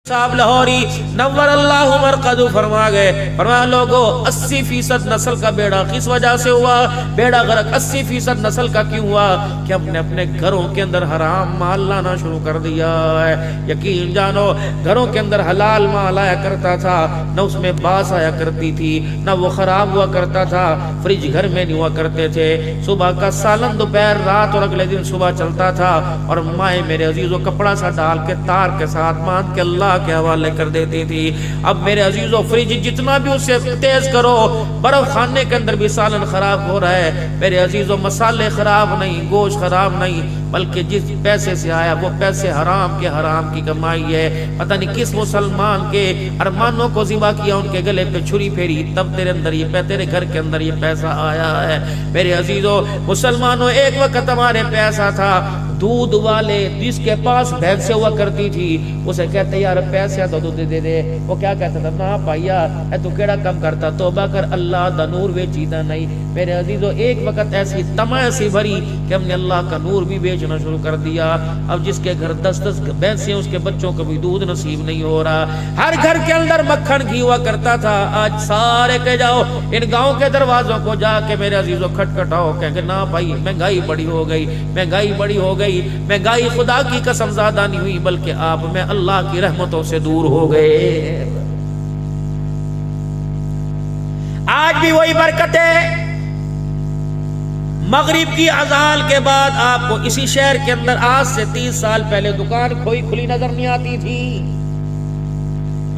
صاحب لاہوری نور اللہ مرقدو فرما گئے، فرمایا لوگو 80% نسل کا بیڑا کس وجہ سے ہوا؟ بیڑا غرق 80% نسل کا کیوں ہوا؟ کہ ہم نے اپنے گھروں کے اندر حرام مال لانا شروع کر دیا ہے۔ یقین جانو گھروں کے اندر حلال مال آیا کرتا تھا، نہ اس میں باس آیا کرتی تھی، نہ وہ خراب ہوا کرتا تھا، فریج گھر میں نہیں ہوا کرتے تھے، صبح کا سالن دوپہر رات اور اگلے دن صبح چلتا تھا، اور مائیں میرے عزیزو کپڑا سا ڈال کے تار کے ساتھ باندھ کے اللہ کے حوالے کر دیتی تھی۔ اب میرے عزیزو فریج جتنا بھی اسے تیز کرو، برف خانے کے اندر بھی سالن خراب ہو رہا ہے میرے عزیزو، مسالے خراب نہیں، گوشت خراب نہیں، بلکہ جس پیسے سے آیا وہ پیسے حرام کے حرام کی کمائی ہے۔ پتہ نہیں کس مسلمان کے ارمانوں کو ذبح کیا، ان کے گلے پہ چھری پھیری، تب تیرے اندر یہ تیرے گھر کے اندر یہ پیسہ آیا ہے۔ میرے عزیزو مسلمانوں ایک وقت ہمارے پیسہ تھا، دودھ والے جس کے پاس بھینسیں ہوا کرتی تھی اسے کہتے یار پیسے تو دودھ دے دے، وہ کیا کہتا تھا نا پائیا اے تو کیڑا کم کرتا، توبہ کر اللہ دا نور بیچیتا نہیں۔ میرے عزیزو ایک وقت ایسی طمع سی بھری کہ ہم نے اللہ کا نور بھی بیچنا شروع کر دیا۔ اب جس کے گھر 10 بھینسیں اس کے بچوں کو بھی دودھ نصیب نہیں ہو رہا۔ ہر گھر کے اندر مکھن گھی ہوا کرتا تھا، آج سارے کہ جاؤ ان گاؤں کے دروازوں کو جا کے میرے عزیزو کھٹکھٹاؤ، کہیں گے نا بھائی مہنگائی بڑی ہو گئی، مہنگائی بڑی ہو گئی، مہنگائی خدا کی قسم زیادہ نہیں ہوئی بلکہ آپ میں اللہ کی رحمتوں سے دور ہو گئے۔ آج بھی وہی برکت ہے، مغرب کی اذان کے بعد آپ کو اسی شہر کے اندر آج سے 30 سال پہلے دکان کوئی کھلی نظر نہیں آتی تھی۔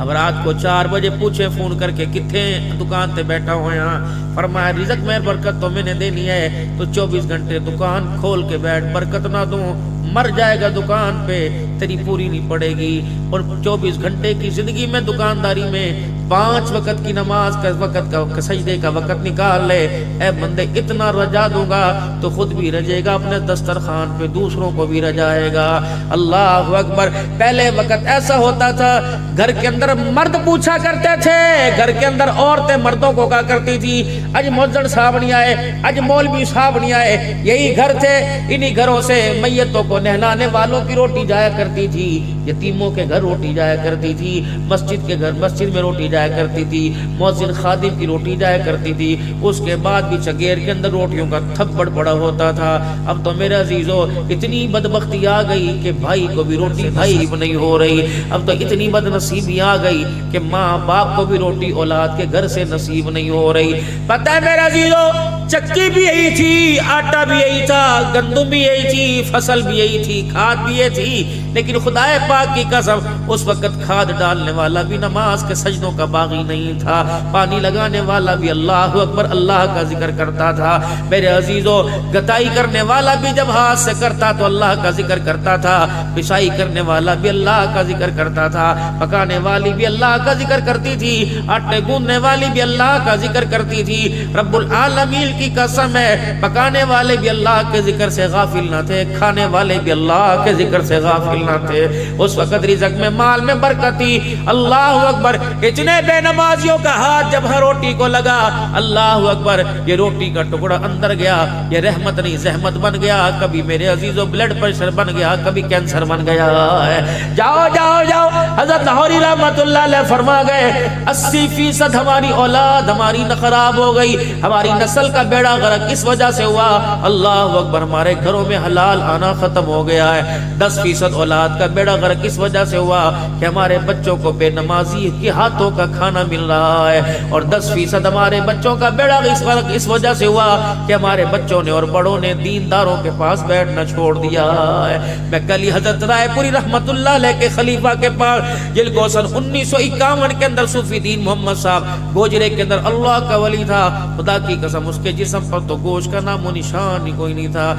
اب رات کو 4 بجے پوچھے فون کر کے کتنے دکان تے بیٹھا ہو یہاں، فرمایا رزق میں برکت تو میں نے دینی ہے تو 24 گھنٹے دکان کھول کے بیٹھ، برکت نہ دوں مر جائے گا دکان پہ، تیری پوری نہیں پڑے گی۔ اور 24 گھنٹے کی زندگی میں دکانداری میں 5 وقت کی نماز کا وقت کا سجدے کا وقت نکال لے، اے بندے اتنا رجا دوں گا تو خود بھی رجے گا اپنے دسترخوان پہ، دوسروں کو بھی رجائے گا۔ اللہ اکبر۔ پہلے وقت ایسا ہوتا تھا گھر کے اندر مرد پوچھا کرتے تھے، گھر کے اندر عورتیں مردوں کو کہا کرتی تھی اج مؤذن صاحب نہیں آئے، اج مولوی صاحب نہیں آئے۔ یہی گھر تھے، انہی گھروں سے میتوں کو نہلانے والوں کی روٹی جایا کرتی تھی، یتیموں کے گھر روٹی جایا کرتی تھی، مسجد کے گھر مسجد میں روٹی جایا کرتی تھی، مؤذن خادم کی روٹی جایا کرتی تھی، اس کے بعد بھی چگیر کے اندر روٹیوں کا تھپڑ پڑا ہوتا تھا۔ اب تو میرے عزیزو اتنی بدبختی آ گئی کہ بھائی کو بھی روٹی بھائی نہیں ہو رہی، اب تو اتنی بد نصیبی آ گئی کہ ماں باپ کو بھی روٹی اولاد کے گھر سے نصیب نہیں ہو رہی۔ پتہ ہے میرے عزیزو چکی بھی یہی تھی، آٹا بھی یہی تھا، گندم بھی یہی تھی، فصل بھی یہی تھی، کھاد بھی یہ تھی، لیکن خدا پاک کی قسم اس وقت کھاد ڈالنے والا بھی نماز کے سجدوں کا باغی نہیں تھا، پانی لگانے والا بھی اللہ اکبر اللہ کا ذکر کرتا تھا۔ میرے عزیزو گتائی کرنے والا بھی جب ہاتھ سے کرتا تو اللہ کا ذکر کرتا تھا، پسائی کرنے والا بھی اللہ کا ذکر کرتا تھا، پکانے والی بھی اللہ کا ذکر کرتی تھی، آٹے گوندنے والی بھی اللہ کا ذکر کرتی تھی۔ رب العالمین کی قسم ہے پکانے والے بھی اللہ کے ذکر سے غافل نہ تھے، کھانے والے بھی اللہ کے ذکر سے غافل نہ تھے۔ اس وقت رزق میں مال میں برکت تھی۔ اللہ اکبر۔ اتنے بے نمازیوں کا ہاتھ جب ہر روٹی کو لگا، اللہ اکبر، یہ روٹی کا ٹکڑا اندر گیا، یہ رحمت نہیں زحمت بن گیا، کبھی میرے عزیزو بلڈ پریشر بن گیا، کبھی کینسر بن گیا ہے۔ جاؤ جاؤ جاؤ، حضرت لاہوری رحمت اللہ علیہ فرما گئے 80% ہماری اولاد ہماری خراب ہو گئی، ہماری نسل کا بیڑا غرق اس وجہ سے ہوا۔ اللہ اکبر، ہمارے گھروں میں حلال آنا ختم ہو گیا ہے۔ 10% اولاد کا بیڑا غرق اس وجہ سے ہوا کہ ہمارے بچوں کو بے نمازی کے ہاتھوں کا کھانا مل رہا ہے، اور 10% ہمارے بچوں کا بیڑا غرق اس وجہ سے ہوا کہ ہمارے بچوں نے اور بڑوں نے دینداروں کے پاس بیٹھنا چھوڑ دیا ہے۔ میں کل ہی حضرت رائے پوری رحمت اللہ علیہ کے خلیفہ کے پاس جن کو سن 1951 کے اندر صوفی دین محمد صاحب گوجرے کے اندر اللہ کا ولی تھا، خدا کی قسم اس کے جسم پر تو گوشت کا نام و نشان ہی کوئی نہیں تھا،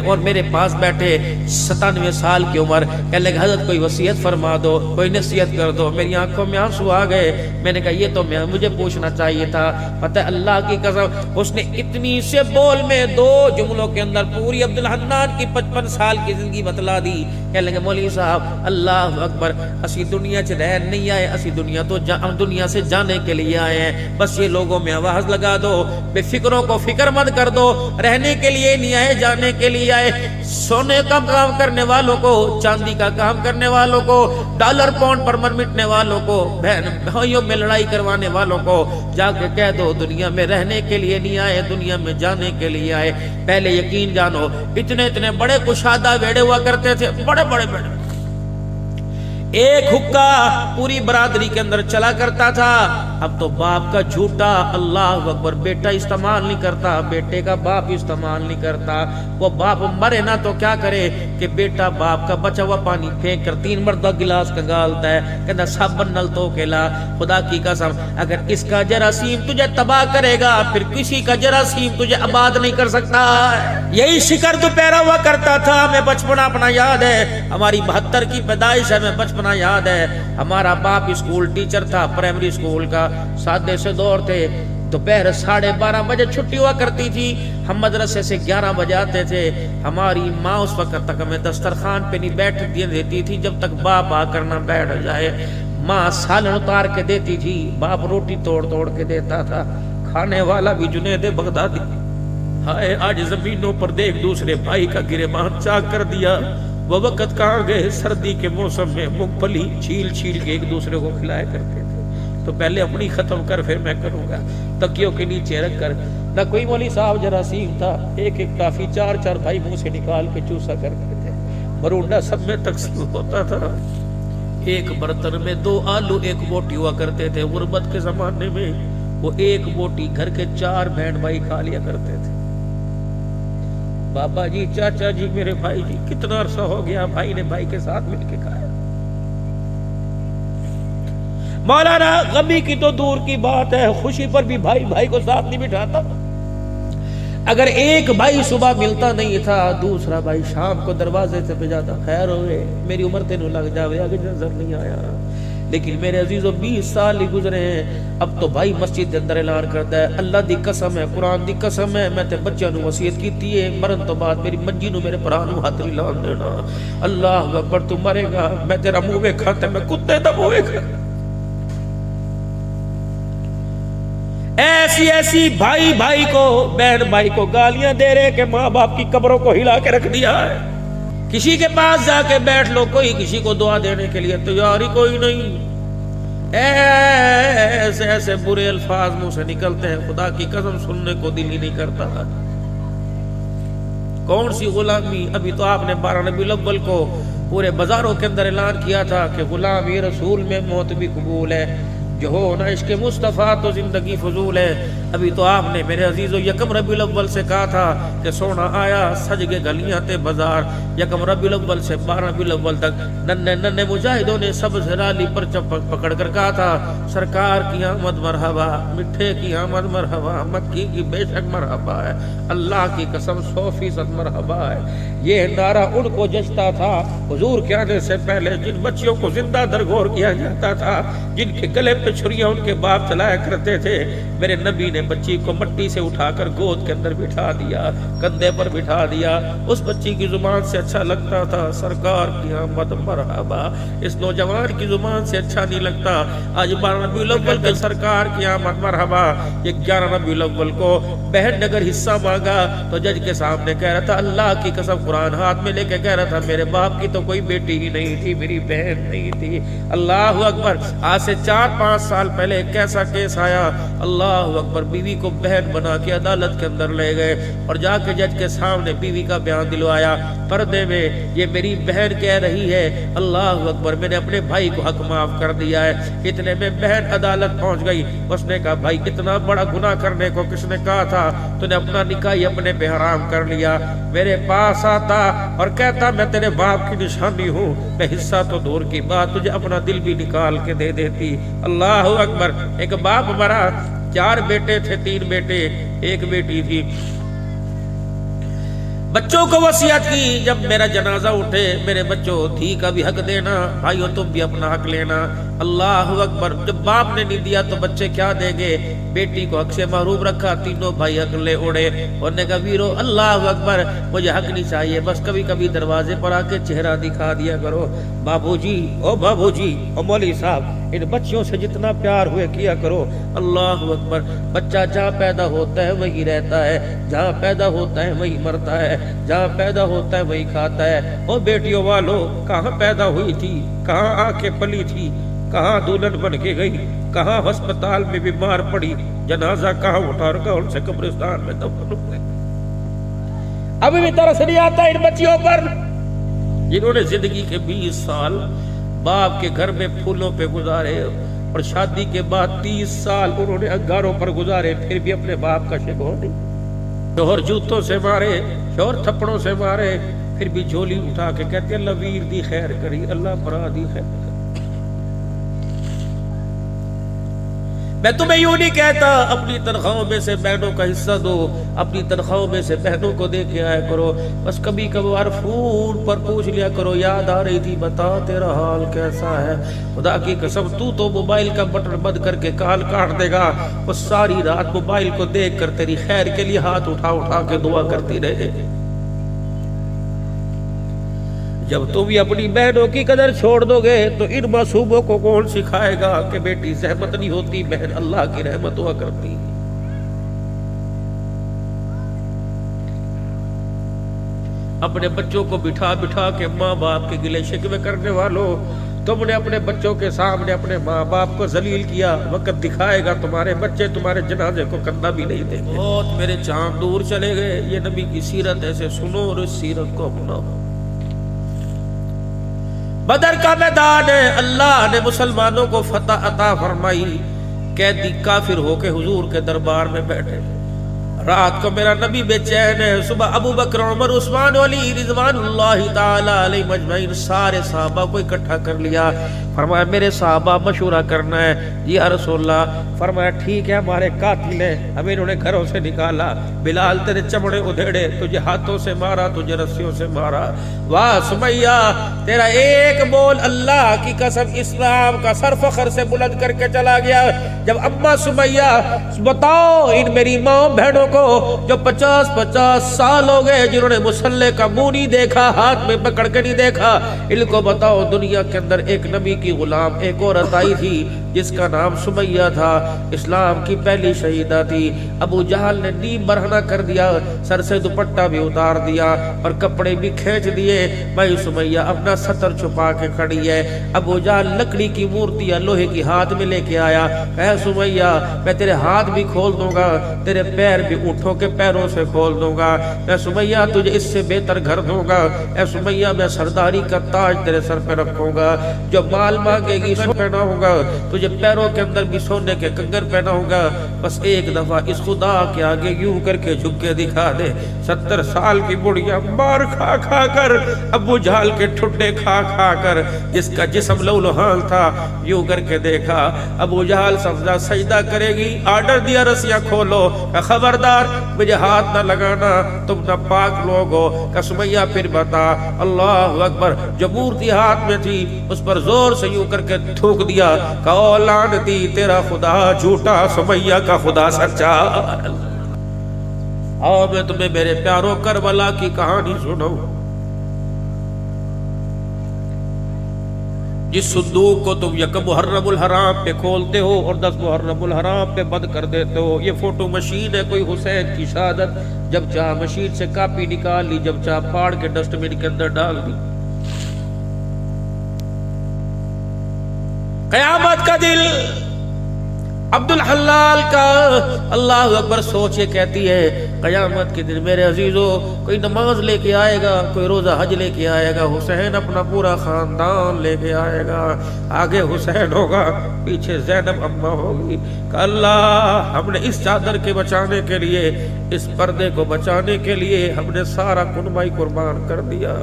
اور میرے پاس بیٹھے 97 سال کی عمر، کہنے لگے حضرت کوئی وصیت فرما دو، کوئی نصیحت کر دو۔ میری آنکھوں میں آنسو آ گئے، میں نے کہا یہ تو مجھے پوچھنا چاہیے تھا۔ پتہ اللہ کی قسم اس نے اتنی سے بول میں 2 جملوں کے اندر پوری عبدالحنان کی 55 سال کی زندگی بتلا دی۔ کہنے لگے مولوی صاحب اللہ اکبر، اسی دنیا سے رہ نہیں آئے، اسی دنیا سے جانے کے لیے آئے ہیں، بس یہ لوگوں میں آواز لگا دو، بے فکروں کو فکر مند کر دو، رہنے کے لیے نہیں آئے جانے کے لیے آئے، سونے کا کام کرنے والوں کو چاندی کا کام کرنے کرنے والوں کو، ڈالر پاؤنڈ پر مٹنے والوں کو، بہن بھائیوں میں لڑائی کروانے والوں کو جا کے کہہ دو دنیا میں رہنے کے لیے نہیں آئے، دنیا میں جانے کے لیے آئے۔ پہلے یقین جانو اتنے بڑے کشادہ بیڑے ہوا کرتے تھے، بڑے بڑے بیڑے، ایک حکا پوری برادری کے اندر چلا کرتا تھا۔ اب تو باپ کا جھوٹا، اللہ اکبر، بیٹا استعمال نہیں کرتا، بیٹے کا باپ استعمال نہیں کرتا۔ وہ باپ مرے نہ تو کیا کرے کہ بیٹا باپ کا بچا ہوا پانی پھینک کر 3 مرتبہ گلاس کنگالتا ہے، کہتا صابن نل تو کے لا، خدا کی قسم اگر اس کا جراثیم تجھے تباہ کرے گا پھر کسی کا جراثیم تجھے آباد نہیں کر سکتا۔ یہی شکر تو پیرا ہوا کرتا تھا۔ میں بچپنا اپنا یاد ہے، ہماری 72 کی پیدائش ہے، میں بچپنا یاد ہے، ہمارا باپ اسکول ٹیچر تھا، پرائمری اسکول کا، سادے سے دور تھے۔ دوپہر 12:30 بجے چھٹی ہوا کرتی تھی، ہم مدرسے سے 11 بجے آتے تھے۔ ہماری ماں اس وقت تک ہمیں دسترخوان پہ نہیں بیٹھ دیتی تھی جب تک باپ آ کر نہ بیٹھ جائے۔ ماں سالن اتار کے دیتی تھی، باپ روٹی توڑ کے دیتا تھا، کھانے والا بھی جنید بغدادی۔ ہائے آج زمینوں پر دیکھ دوسرے بھائی کا گریبان چاک کر دیا۔ وہ وقت کہاں گئے، سردی کے موسم میں مونگ پھلی چھیل کے ایک دوسرے کو کھلایا کرتے تھے۔ تو پہلے اپنی ختم کر پھر میں کروں گا، تکیوں کے نیچے رکھ کر۔ نہ کوئی مولوی صاحب جراثیم تھا، ایک ٹافی 4 بھائی منہ سے نکال کے چوسا کرتے تھے، مرونڈا سب میں تقسیم ہوتا تھا۔ ایک برتن میں 2 آلو 1 بوٹی ہوا کرتے تھے۔ غربت کے زمانے میں وہ 1 بوٹی گھر کے 4 بہن بھائی کھا لیا کرتے تھے۔ بابا جی، چاچا جی، میرے بھائی جی، کتنا عرصہ ہو گیا بھائی نے بھائی کے ساتھ مل کے کھایا۔ مولانا غمی کی تو دور کی بات ہے، خوشی پر بھی بھائی کو ساتھ نہیں بٹھاتا۔ اگر ایک بھائی صبح ملتا نہیں تھا، دوسرا بھائی شام کو دروازے سے بجاتا، خیر ہوئے میری عمر تینوں لگ جاوے، آگے نظر نہیں آیا۔ لیکن میرے عزیزو 20 سال ہی گزرے ہیں، اب تو بھائی مسجد کے اندر اعلان کرتا ہے، اللہ دی قسم ہے، قرآن دی قسم ہے، میں تے بچیاں نو وصیت کیتی ہے، مرن تو بعد میری منجی نو میرے بھرا نو ہاتھ نہیں لان دینا۔ اللہ اکبر، تو مرے گا میں تیرا منہ ویکھا تے میں کتے دا منہ ویکھا۔ ایسی بھائی کو، بہن بھائی کو گالیاں دے رہے کہ ماں باپ کی قبروں کو ہلا کے رکھ دیا ہے۔ کسی کے پاس جا کے بیٹھ لو، کوئی کسی کو دعا دینے کے لیے تیار ہی کوئی نہیں۔ ایسے برے الفاظ منہ سے نکلتے ہیں، خدا کی قسم سننے کو دل ہی نہیں کرتا۔ کون سی غلامی؟ ابھی تو آپ نے 12 ربیع الاول کو پورے بازاروں کے اندر اعلان کیا تھا کہ غلامی رسول میں موت بھی قبول ہے، جو ہو نہ عشق مصطفیٰ تو زندگی فضول ہے۔ ابھی تو آپ نے میرے عزیزو 1 ربیع الاول سے کہا تھا کہ سونا آیا سج کے گلیاں تے بازار۔ 1 ربیع الاول سے 12 ربیع الاول تک ننے مجاہدوں نے سبز ہلالی پر پکڑ کر کہا تھا، سرکار کی آمد مرحبا، مٹھے کی آمد مرحبا، مکی کی بے شک مرحبا ہے، اللہ کی قسم 100% مرحبا ہے۔ یہ نعرہ ان کو جچتا تھا حضور کے آنے سے پہلے جن بچیوں کو زندہ درگور کیا جاتا تھا، جن کے گلے پہ چھریاں ان کے باپ چلایا کرتے تھے، میرے نبی نے بچی کو مٹی سے اٹھا کر گود کے اندر بٹھا دیا، کندھے پر بٹھا دیا۔ اس بچی کی زبان سے اچھا لگتا تھا سرکار کی آمد مرحبا، اس نوجوان کی زبان سے اچھا نہیں لگتا۔ آج 12 ربیع الاول کے سرکار کی آمد مرحبا، یہ 11 ربیع الاول کو بہن نے اگر حصہ مانگا تو جج کے سامنے کہہ رہا تھا، اللہ کی قسم قرآن ہاتھ میں لے کے کہہ رہا تھا، میرے باپ کی تو کوئی بیٹی ہی نہیں تھی، میری بہن نہیں تھی۔ اللہ اکبر۔ آج سے 4-5 سال پہلے ایک ایسا کیس آیا، اللہ اکبر، بیوی کو بہن بنا کے عدالت کے اندر لے گئے اور جا کے جج کے سامنے بیوی کا بیان دلوایا پردے میں، یہ میری بہن کہہ رہی ہے، اللہ اکبر، میں نے اپنے بھائی کو حق معاف کر دیا ہے۔ اتنے میں بہن عدالت پہنچ گئی، اس نے کہا، بھائی اتنا بڑا گناہ کرنے کو کس نے کہا تھا؟ تو نے اپنا نکاح ہی اپنے پہ حرام کر لیا۔ میرے پاس آتا اور کہتا میں تیرے باپ کی نشانی ہوں، میں حصہ تو دور کی بات تجھے اپنا دل بھی نکال کے دے دیتی۔ اللہ اکبر۔ ایک باپ مرا، 4 بیٹے تھے، 3 بیٹے، 1 بیٹی تھی۔ بچوں کو وصیت کی، جب میرا جنازہ اٹھے، میرے بچوں دھی کا بھی حق دینا، بھائیوں تم بھی اپنا حق لینا۔ اللہ اکبر۔ جب باپ نے نہیں دیا تو بچے کیا دیں گے؟ بیٹی کو حق سے محروم رکھا، تینوں بھائی حق لے اڑے۔ اور نے کہا، ویرو اللہ اکبر، مجھے حق نہیں چاہیے، بس کبھی کبھی دروازے پر آ کے چہرہ دکھا دیا کرو۔ بابو جی، او بابو جی، او مولوی صاحب، ان بچیوں سے جتنا پیار ہوئے کیا کرو۔ اللہ اکبر۔ بچہ جہاں پیدا ہوتا ہے وہی رہتا ہے، جہاں پیدا ہوتا ہے وہی مرتا ہے۔ جہاں پیدا ہوتا ہے وہی کھاتا ہے۔ او بیٹیوں والو، کہاں پیدا ہوئی تھی، کہاں آ کے پلی تھی، کہاں دلہن بن کے گئی، کہاں ہسپتال میں بیمار پڑی، جنازہ کہاں اٹھا رکھا ان سے قبرستان میں دفن ہوئے۔ ابھی بھی ترس نہیں آتا ان بچیوں پر جنہوں نے زندگی کے 20 سال باپ کے گھر میں پھولوں پہ گزارے اور شادی کے بعد 30 سال انہوں نے انگاروں پر گزارے، پھر بھی اپنے باپ کا شکوہ نہیں۔ شوہر جوتوں سے مارے، شوہر تھپڑوں سے مارے، پھر بھی جھولی اٹھا کے کہتے ہیں اللہ ویر دی خیر کری، اللہ برا دی خیر کری۔ میں تمہیں یوں نہیں کہتا اپنی تنخواہوں میں سے بہنوں کا حصہ دو، اپنی تنخواہوں میں سے بہنوں کو دے کے آیا کرو، بس کبھی کبھار فون پر پوچھ لیا کرو یاد آ رہی تھی بتا تیرا حال کیسا ہے۔ خدا کی قسم تو موبائل کا بٹن بند کر کے کال کاٹ دے گا، وہ ساری رات موبائل کو دیکھ کر تیری خیر کے لیے ہاتھ اٹھا اٹھا کے دعا کرتی رہے۔ جب تم یہ اپنی بہنوں کی قدر چھوڑ دو گے تو ان معصوموں کو کون سکھائے گا کہ بیٹی زحمت نہیں ہوتی، بہن اللہ کی رحمت ہوا کرتی۔ اپنے بچوں کو بٹھا بٹھا کے ماں باپ کے گلے شکوے کرنے والوں، تم نے اپنے بچوں کے سامنے اپنے ماں باپ کو ذلیل کیا، وقت دکھائے گا تمہارے بچے تمہارے جنازے کو کندھا بھی نہیں دیں گے۔ بہت میرے چاند دور چلے گئے، یہ نبی کی سیرت ایسے سنو اور اس سیرت کو اپناؤ۔ بدر کا میدان ہے، اللہ نے مسلمانوں کو فتح عطا فرمائی، قیدی کافر ہو کے حضور کے دربار میں بیٹھے، رات کو میرا نبی بے چین ہے، صبح ابو بکر عمر عثمان علی رضوان اللہ تعالی علیہ مجمعین سارے صحابہ کو اکٹھا کر لیا، فرمایا میرے صحابہ مشورہ کرنا ہے۔ یا رسول اللہ، فرمایا ٹھیک ہے ہمارے قاتل ہیں، ہمیں انہوں نے گھروں سے نکالا، بلال تیرے چمڑے ادھیڑے، تجھے ہاتھوں سے مارا، تجھے رسیوں سے مارا، واہ سمیہ تیرا ایک بول اللہ کی قسم اسلام کا سر فخر سے بلند کر کے چلا گیا۔ جب اما سمیہ بتاؤ ان میری ماں بہنوں کو جو 50 سال ہو گئے جنہوں نے مسلح کا منہ نہیں دیکھا، ہاتھ میں پکڑ کے نہیں دیکھا، ان کو بتاؤ دنیا کے اندر ایک نبی کی غلام ایک عورت آئی تھی جس کا نام سمیہ تھا، اسلام کی پہلی شہیدہ تھی۔ ابو جہل نے نیم برہنہ کر دیا، سر سے دوپٹہ بھی اتار دیا اور کپڑے بھی کھینچ دیے، بھائی سمیہ اپنا ستر چھپا کے کھڑی ہے۔ ابو جہل لکڑی کی مورتی لوہے کی ہاتھ میں لے کے آیا، اے سمیہ میں تیرے ہاتھ بھی کھول دوں گا، تیرے پیر بھی اونٹوں کے پیروں سے کھول دوں گا، اے سمیہ تجھے اس سے بہتر گھر دوں گا، اے سمیہ میں سرداری کا تاج تیرے سر پہ رکھوں گا، جو مال مانگے گی سو پہناؤں گا، تجھے پیروں کے اندر بھی سونے کے کنگن پہناؤں گا، بس ایک دفعہ اس خدا کے آگے یوں کر کے جھک کے دکھا دے۔ 70 سال کی بڑھیا مار کھا کھا کر، ابو جہل کے ٹھڈے کھا کھا کر، جس کا جسم لولہان تھا یوں کر کے دیکھا، ابو جہل سجدہ سجدہ کرے گی، آرڈر دیا رسیاں کھولو، خبردار مجھے ہاتھ نہ لگانا تم نہ پاک لوگ ہو۔ کہ سمیہ پھر بتا، اللہ اکبر، جو مورتی ہاتھ میں تھی اس پر زور سے یوں کر کے تھوک دیا، کہ لعنتی تیرا خدا جھوٹا سمیہ کا خدا سچا۔ آؤ میں تمہیں میرے پیاروں کربلا کی کہانی سناؤں۔ جس صندوق کو تم یک محرم الحرام پہ کھولتے ہو اور 10 محرم الحرام پہ بند کر دیتے ہو، یہ فوٹو مشین ہے کوئی حسین کی شہادت، جب چاہ مشین سے کاپی نکال لی، جب چاہ پھاڑ کے ڈسٹ بن کے اندر ڈال دی۔ قیامت کا دل عبدالحلال کا، اللہ اکبر سوچ یہ کہتی ہے قیامت کے دن میرے عزیزو کوئی نماز لے کے آئے گا، کوئی روزہ حج لے کے آئے گا، حسین اپنا پورا خاندان لے کے آئے گا، آگے حسین ہوگا، پیچھے زینب اماں ہوگی، کہ اللہ ہم نے اس چادر کے بچانے کے لیے، اس پردے کو بچانے کے لیے ہم نے سارا کنمائی قربان کر دیا،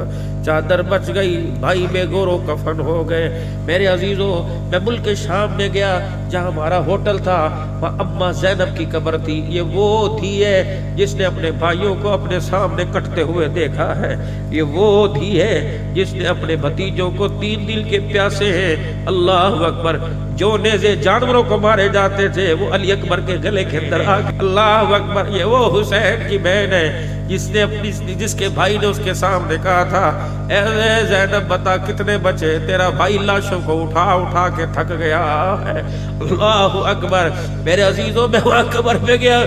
چادر بچ گئی، بھائی بے گورو کفن ہو گئے۔ میرے عزیزو میں ملک شام میں گیا جہاں ہمارا ہوٹل تھا، وہاں اماں زینب کی قبر تھی، یہ وہ دھی ہے جس نے اپنے بھائیوں کو اپنے سامنے کٹتے ہوئے دیکھا ہے، یہ وہ دھی ہے جس نے اپنے بھتیجوں کو 3 دل کے پیاسے ہیں، اللہ اکبر، جو نیزے جانوروں کو مارے جاتے تھے وہ علی اکبر کے گلے کے اندر آ گئے، اللہ اکبر، یہ وہ حسین کی بہن ہے جس کے بھائی نے اس کے سامنے کہا تھا اے زینب بتا کتنے بچے؟ تیرا بھائی لاشوں کو اٹھا اٹھا کے تھک گیا ہے۔ اللہ اکبر میرے عزیزوں، میں وہاں قبر پہ گیا،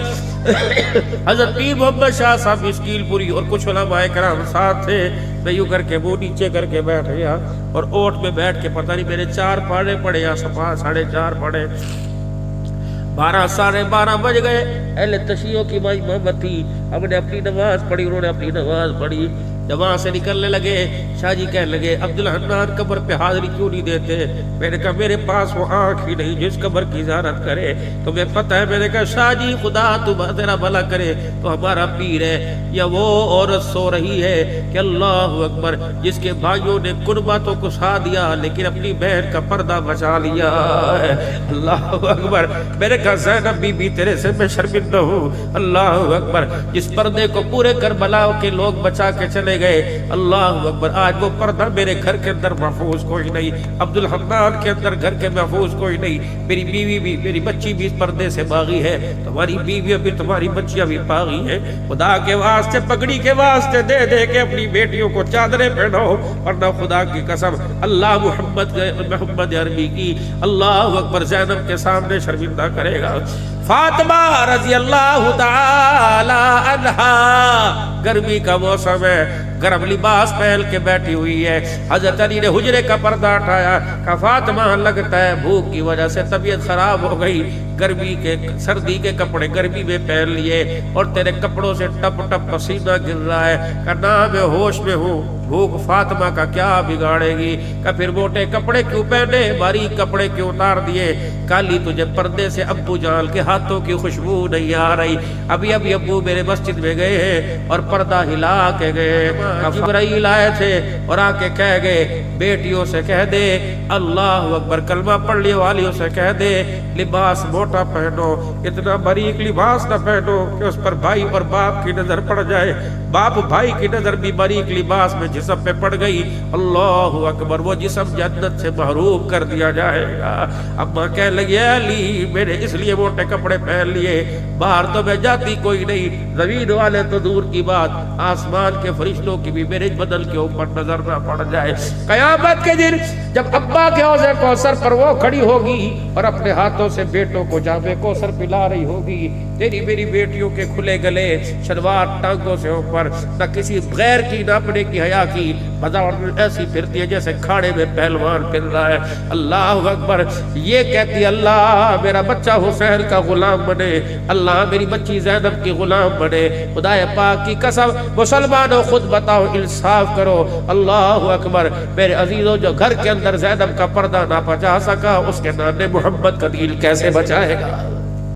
حضرت پیر محمد شاہ صاحب اسکیل پوری اور کچھ علماء کرام ساتھ تھے۔ میں یوں کر کے وہ نیچے کر کے بیٹھ گیا اور اوٹ میں بیٹھ کے پتہ نہیں میرے 4 پاڑے پڑے یا 4.5 پڑے، 12 ساڑھے 12 بج گئے۔ اہل تشیعوں کی مائی محمد تھی، ہم نے اپنی نماز پڑھی، انہوں نے اپنی نماز پڑھی، جب وہاں سے نکلنے لگے شاہ جی کہنے لگے عبدالحنان قبر پہ حاضری کیوں نہیں دیتے؟ میں نے کہا میرے پاس وہ آنکھ ہی نہیں جس قبر کی زیارت کرے، تمہیں پتہ ہے؟ میں نے کہا شاہ جی خدا تیرا بھلا کرے تو ہمارا پیر ہے یا وہ عورت سو رہی ہے کہ اللہ اکبر جس کے بھائیوں نے قربہ تو کسا دیا لیکن اپنی بہن کا پردہ بچا لیا ہے۔ اللہ اکبر میں نے کہا زینب بی بی تیرے سے میں شرمندہ ہوں۔ اللہ اکبر جس پردے کو پورے کربلا کے لوگ بچا کے چلے گئے، اللہ اکبر آج وہ پردہ میرے گھر کے اندر محفوظ کوئی نہیں، عبدالحنان کے اندر گھر کے محفوظ کوئی نہیں، میری بیوی بھی میری بچی بھی اس پردے سے باغی ہے، تمہاری بیوی بھی تمہاری بچیاں بھی باغی ہیں۔ خدا کے واسطے پگڑی کے واسطے دے دے کے اپنی بیٹیوں کو چادریں پہناؤ، ورنہ خدا کی قسم اللہ محمد عربی کی اللہ اکبر زینب کے سامنے شرمندہ کرے گا۔ فاطمہ رضی اللہ تعالی عنہا گرمی کا موسم ہے، گرم لباس پہن کے بیٹھی ہوئی ہے، حضرت علی نے حجرے کا پردہ اٹھایا، کہا فاطمہ لگتا ہے بھوک کی وجہ سے طبیعت خراب ہو گئی، گرمی کے سردی کے کپڑے گرمی میں پہن لیے اور تیرے کپڑوں سے ٹپ ٹپ پسینہ گر رہا ہے، کہا نہ میں ہوش میں ہوں، بھوک فاطمہ کا کیا بگاڑے گی؟ کہ پھر موٹے کپڑے کیوں پہنے، باریک کپڑے کیوں اتار دیے؟ کالی تجھے پردے سے ابو جان کے ہاتھوں کی خوشبو نہیں آ رہی؟ ابھی ابو میرے مسجد میں گئے ہیں اور پردہ ہلا کے گئے، جبرائیل آئے تھے اور آ کے کہہ گئے بیٹیوں سے کہہ دے اللہ اکبر کلمہ پڑھنے والیوں سے کہہ دے لباس موٹا پہنو، اتنا باریک لباس نہ پہنو کہ اس پر بھائی اور باپ کی نظر پڑ جائے، باپ بھائی کی نظر بھی باریک لباس میں جسم پہ پڑ گئی، اللہ اکبر وہ جسم جنت سے محروم کر دیا جائے گا۔ اب ماں کہنے لگی علی میں نے اس لیے موٹے کپڑے پہن لیے، باہر تو میں جاتی کوئی نہیں، زمین والے تو دور کی بات، آسمان کے فرشتوں کی بھی میرے بدن کے اوپر نظر نہ پڑ جائے۔ قیامت کے دن جب ابا کے حوض کوثر پر وہ کھڑی ہوگی اور اپنے ہاتھوں سے بیٹوں کو جام کوثر پلا رہی ہوگی، تیری میری بیٹیوں کے کھلے گلے، شلوار ٹانگوں سے اوپر، نہ کسی غیر کی نہ اپنے کی حیا کی، بازار ایسی پھرتی ہے جیسے کھاڑے میں پہلوان پھر رہا ہے۔ اللہ اکبر یہ کہتی اللہ میرا بچہ حسین کا غلام بنے، اللہ میری بچی زینب کی غلام بنے۔ خدا پاک کی قسم مسلمانوں خود بتاؤ انصاف کرو۔ اللہ اکبر میرے عزیزوں جو گھر کے اندر زینب کا پردہ نہ بچا سکا اس کے نانے محمد کا دین کیسے بچائے گا؟